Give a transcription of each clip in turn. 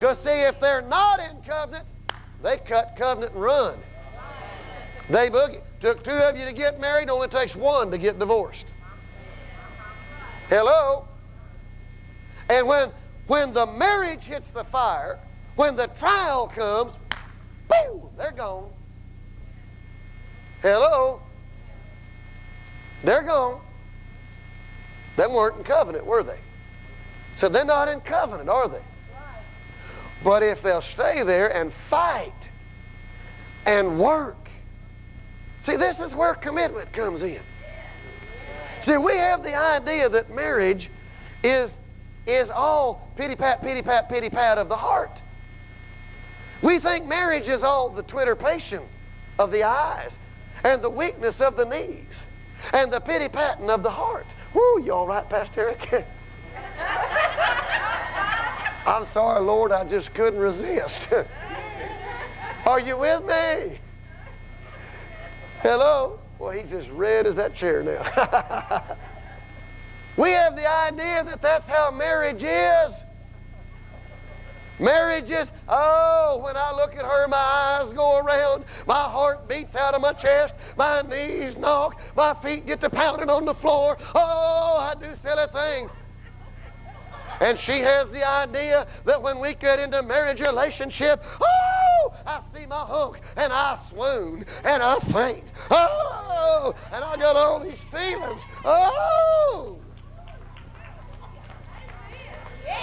Because see, if they're not in covenant, they cut covenant and run. They boogie. Took two of you to get married, only takes one to get divorced. Hello? And when the marriage hits the fire, when the trial comes, boom, they're gone. Hello? They're gone. They weren't in covenant, were they? So they're not in covenant, are they? But if they'll stay there and fight and work. See, this is where commitment comes in. See, we have the idea that marriage is all pity-pat, pity-pat, pity-pat of the heart. We think marriage is all the twitterpation of the eyes and the weakness of the knees and the pity-patting of the heart. Woo, you all right, Pastor Eric? I'm sorry, Lord, I just couldn't resist. Are you with me? Hello? Well, he's as red as that chair now. We have the idea that that's how marriage is. Marriage is, oh, when I look at her, my eyes go around, my heart beats out of my chest, my knees knock, my feet get to pounding on the floor. Oh, I do silly things. And she has the idea that when we get into marriage relationship, oh, I see my hunk and I swoon and I faint. Oh, and I got all these feelings. Oh.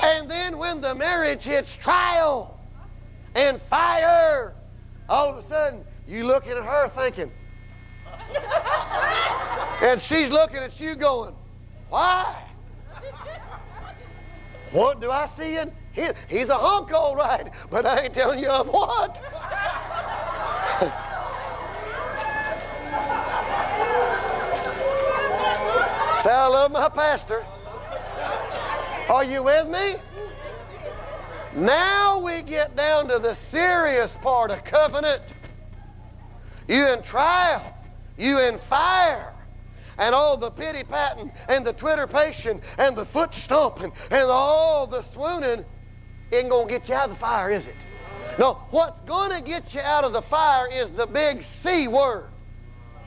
And then when the marriage hits trial and fire, all of a sudden you looking at her thinking, and she's looking at you going, why? What do I see in him? He's a hunk, all right, but I ain't telling you of what. Say, I love my pastor. Are you with me? Now we get down to the serious part of covenant. You in trial, you in fire. And all the pity-patting and the twitterpation and the foot stomping and all the swooning ain't going to get you out of the fire, is it? No, what's going to get you out of the fire is the big C word,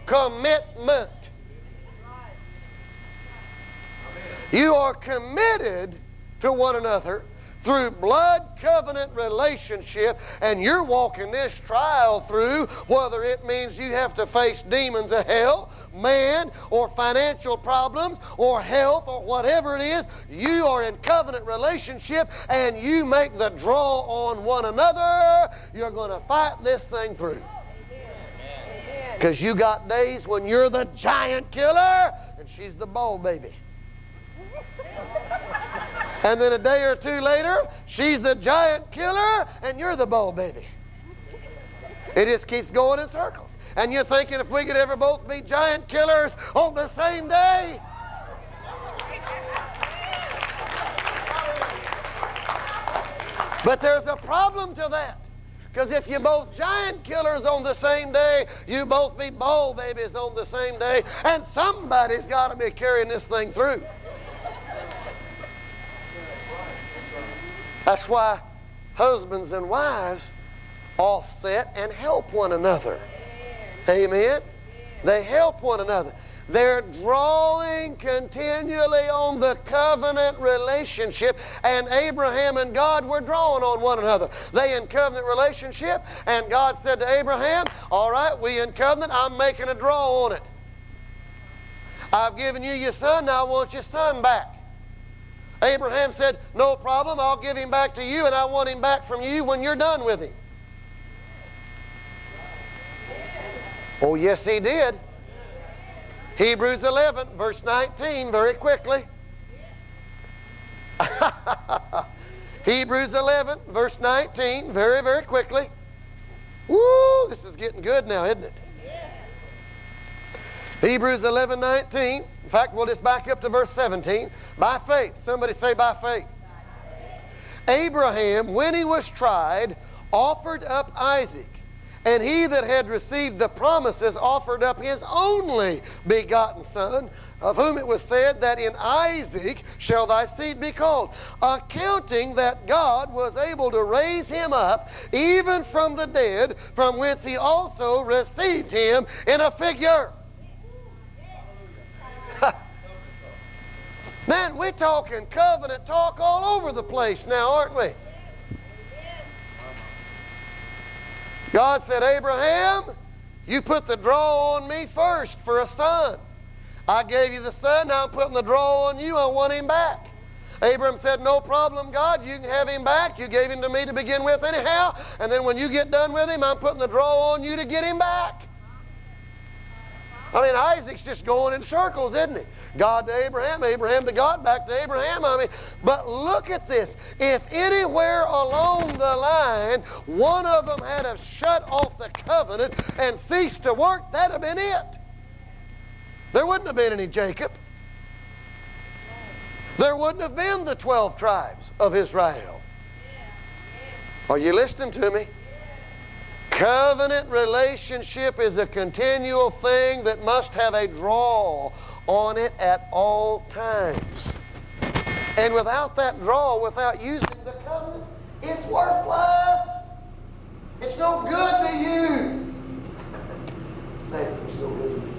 commitment. You are committed to one another through blood covenant relationship, and you're walking this trial through, whether it means you have to face demons of hell, man, or financial problems, or health, or whatever it is. You are in covenant relationship, and you make the draw on one another. You're going to fight this thing through. Because you got days when you're the giant killer, and she's the ball baby. And then a day or two later, she's the giant killer and you're the ball baby. It just keeps going in circles. And you're thinking if we could ever both be giant killers on the same day. But there's a problem to that. Because if you're both giant killers on the same day, you both be ball babies on the same day. And somebody's got to be carrying this thing through. That's why husbands and wives offset and help one another. Amen? They help one another. They're drawing continually on the covenant relationship, and Abraham and God were drawing on one another. They in covenant relationship, and God said to Abraham, all right, we in covenant, I'm making a draw on it. I've given you your son, now I want your son back. Abraham said, no problem, I'll give him back to you, and I want him back from you when you're done with him. Oh, yes, he did. Hebrews 11, verse 19, very quickly. Hebrews 11, verse 19, very, very quickly. Woo, this is getting good now, isn't it? Hebrews 11, 19. In fact, we'll just back up to verse 17. By faith. Somebody say by faith. Abraham, when he was tried, offered up Isaac. And he that had received the promises offered up his only begotten son, of whom it was said that in Isaac shall thy seed be called, accounting that God was able to raise him up even from the dead, from whence he also received him in a figure. Man, we're talking covenant talk all over the place now, aren't we? God said, Abraham, you put the draw on me first for a son. I gave you the son, now I'm putting the draw on you, I want him back. Abraham said, no problem, God, you can have him back. You gave him to me to begin with anyhow, and then when you get done with him, I'm putting the draw on you to get him back. I mean, Isaac's just going in circles, isn't he? God to Abraham, Abraham to God, back to Abraham. I mean, but look at this. If anywhere along the line, one of them had have shut off the covenant and ceased to work, that'd have been it. There wouldn't have been any Jacob. There wouldn't have been the 12 tribes of Israel. Are you listening to me? Covenant relationship is a continual thing that must have a draw on it at all times. And without that draw, without using the covenant, it's worthless. It's no good to you. Say it, it's no good to me.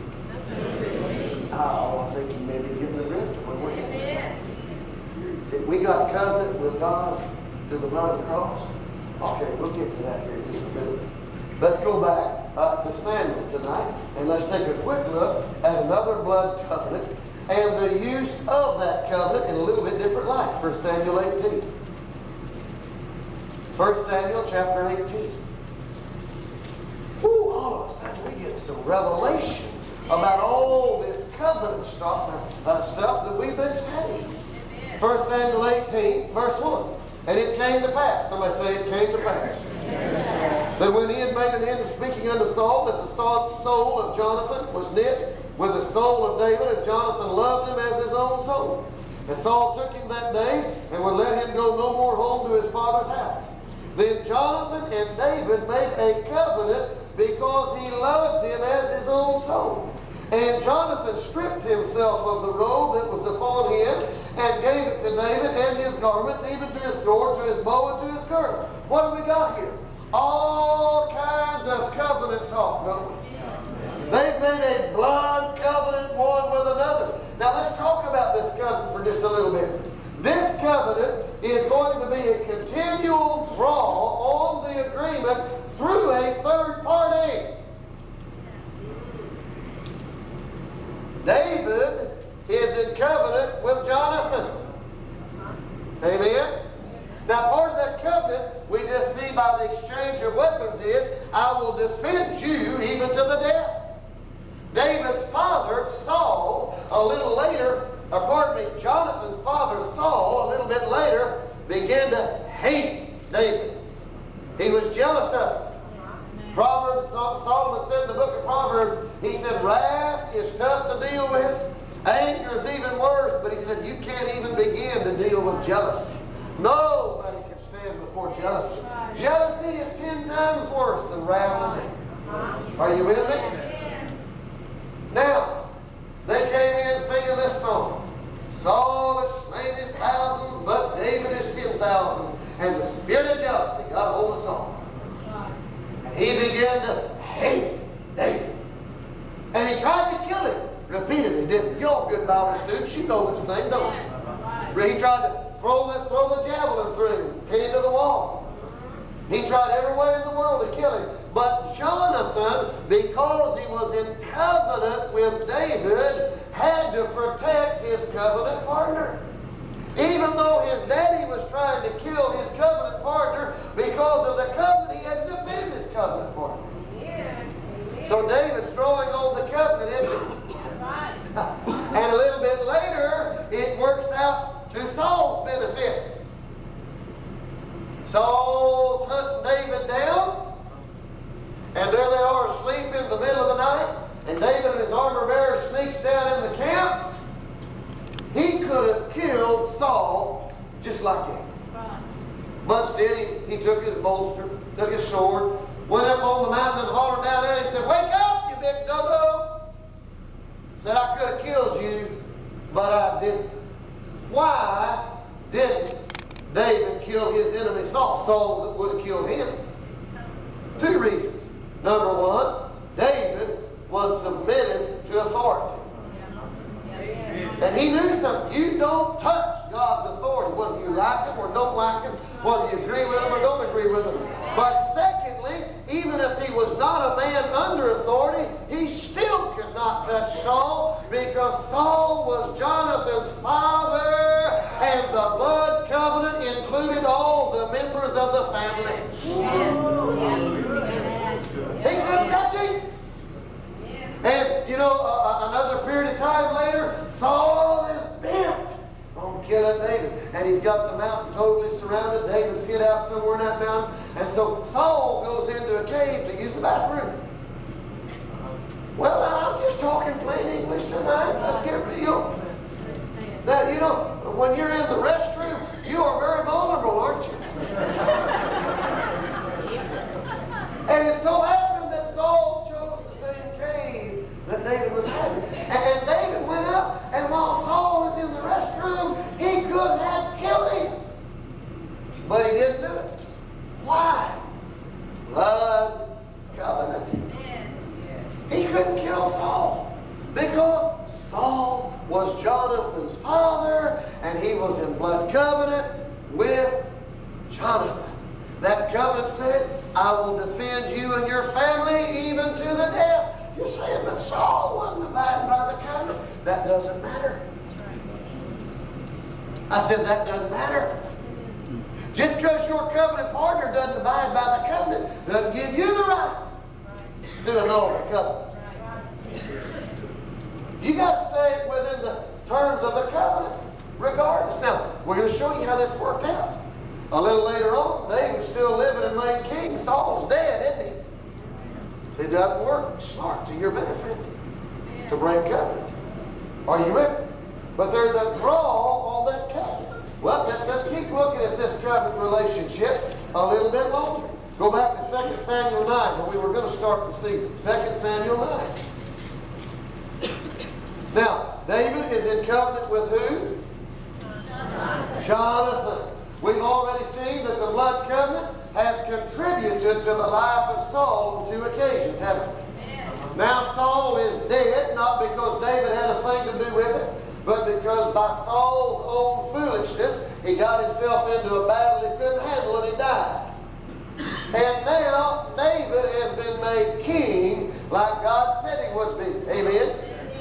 Oh, I think you may be getting the drift when we're in. See, we got covenant with God through the blood of the cross. Okay, we'll get to that here in just a minute. Let's go back to Samuel tonight, and let's take a quick look at another blood covenant and the use of that covenant in a little bit different light. 1 Samuel 18. 1 Samuel chapter 18. Woo, all of a sudden we get some revelation about all this covenant stuff that we've been studying. 1 Samuel 18, verse 1. And it came to pass. Somebody say it came to pass. That when he had made an end of speaking unto Saul, that the soul of Jonathon was knit with the soul of David, and Jonathon loved him as his own soul. And Saul took him that day, and would let him go no more home to his father's house. Then Jonathon and David made a covenant because he loved him as his own soul. And Jonathon stripped himself of the robe that was upon him, and gave it to David and his garments, even to his sword, to his bow, and to his girdle. What do we got here? All kinds of covenant talk, don't we? They've made a blood covenant one with another. Now let's talk about this covenant for just a little bit. This covenant is going to be a continual draw on the agreement through a third party. David is in covenant with Jonathon. Amen? Now part of that covenant we just see by the exchange of weapons is, I will defend you even to the death. David's father, Saul, a little later, Jonathan's father, Saul, a little bit later, began to hate David. He was jealous of him. Proverbs, Solomon said in the book of Proverbs, he said, wrath is tough to deal with. Anger is even worse, but he said, you can't even begin to deal with jealousy. Nobody can stand before jealousy. Jealousy is 10 times worse than wrath and anger. Are you with me? Now, they came in singing this song. Saul has slain his thousands, but David his 10,000s. And the spirit of jealousy got hold of Saul. And he began to hate David. And he tried to kill him repeatedly, didn't he? You're good Bible students. You know this thing, don't you? He tried to throw the javelin through him, pin him to the wall. He tried every way in the world to kill him. But Jonathon, because he was in covenant with David, had to protect his covenant partner. Even though his daddy was trying to kill his covenant partner, because of the covenant, he had to defend his covenant partner. So David's drawing on the covenant, isn't he? And a little bit later, it works out to Saul's benefit. Saul's hunting David down, and there they are asleep in the middle of the night, and David and his armor bearer sneaks down in the camp. He could have killed Saul just like that. But instead, he took his bolster, took his sword, went up on the mountain and hollered down at him and said, wake up, you big dodo! said, I could have killed you, but I didn't. Why didn't David kill his enemy Saul? Saul would have killed him. 2 reasons. Number 1, David was submitted to authority. And he knew something. You don't touch God's authority, whether you like him or don't like him, whether you agree with him or don't agree with him. But secondly, even if he was not a man under authority, he still could not touch Saul, because Saul was Jonathan's father, and the blood covenant included all the members of the family. He couldn't touch him. And, you know, another period of time later, Saul is bent on killing David. And he's got the mountain totally surrounded. David's hid out somewhere in that mountain. And so Saul goes into a cave to use the bathroom. Well, I'm just talking plain English tonight. Let's get real. Now, you know, when you're in the restroom, you are very vulnerable, aren't you? And it so happened that Saul chose the same cave that David was hiding. And David went up, and while Saul was in the restroom, he could have killed him. But he didn't do it. Why? Blood covenant. He couldn't kill Saul because Saul was Jonathan's father, and he was in blood covenant with Jonathan. That covenant said, I will defend you and your family even to the death. You're saying, but Saul wasn't abiding by the covenant. That doesn't matter. I said, that doesn't matter. Just because your covenant partner doesn't abide by the covenant doesn't give you the right to annul the covenant. You got to stay within the terms of the covenant regardless. Now, we're going to show you how this worked out. A little later on, David's still living and made king. Saul's dead, isn't he? It doesn't work smart to your benefit to break covenant. Are you with me? But there's a draw on that covenant. Well, let's keep looking at this covenant relationship a little bit longer. Go back to 2 Samuel 9, where we were going to start this evening. 2 Samuel 9. Now, David is in covenant with who? Jonathan. We've already seen that the blood covenant has contributed to the life of Saul on 2 occasions, haven't we? Now Saul is dead, not because David had a thing to do with it, but because by Saul's own foolishness, he got himself into a battle he couldn't handle and he died. And now David has been made king like God said he would be. Amen?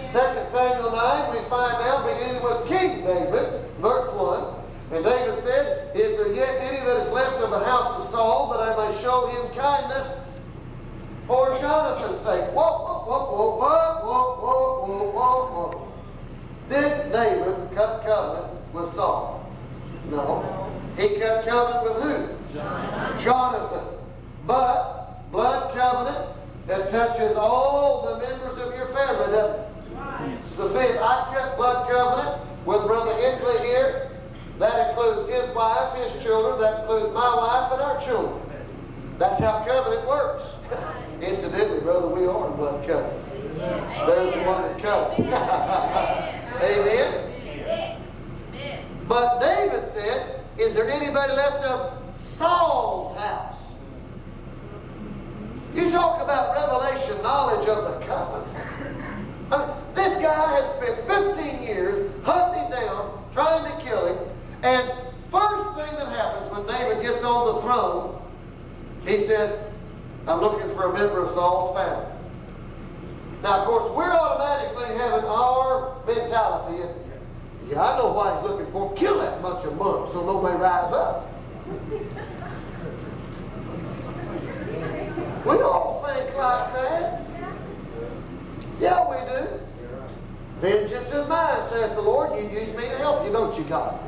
2 Samuel 9, we find now, beginning with King David, verse 1. And David said, is there yet any that is left of the house of Saul, that I may show him kindness for Jonathan's sake? Whoa, whoa, whoa, whoa, whoa, whoa, whoa, whoa, whoa. Did David cut covenant with Saul? No. He cut covenant with who? Jonathan. But blood covenant that touches all the members of your family, doesn't it? So see, if I cut blood covenant with Brother Hensley here, that includes his wife, his children, that includes my wife and our children. That's how covenant works. Incidentally, brother, we are in blood covenant. There's the one that covenant. Amen? But David said, is there anybody left of Saul's house? You talk about revelation knowledge of the covenant. I mean, this guy had spent 15 years hunting him down, trying to kill him, and first thing that happens when David gets on the throne, he says, I'm looking for a member of Saul's family. Now, of course, we're automatically having our mentality. Yeah, I know why he's looking for him. Kill that bunch of monks so nobody rise up. We all think like that. Yeah, we do. Vengeance is mine, saith the Lord. You use me to help you, don't you, God?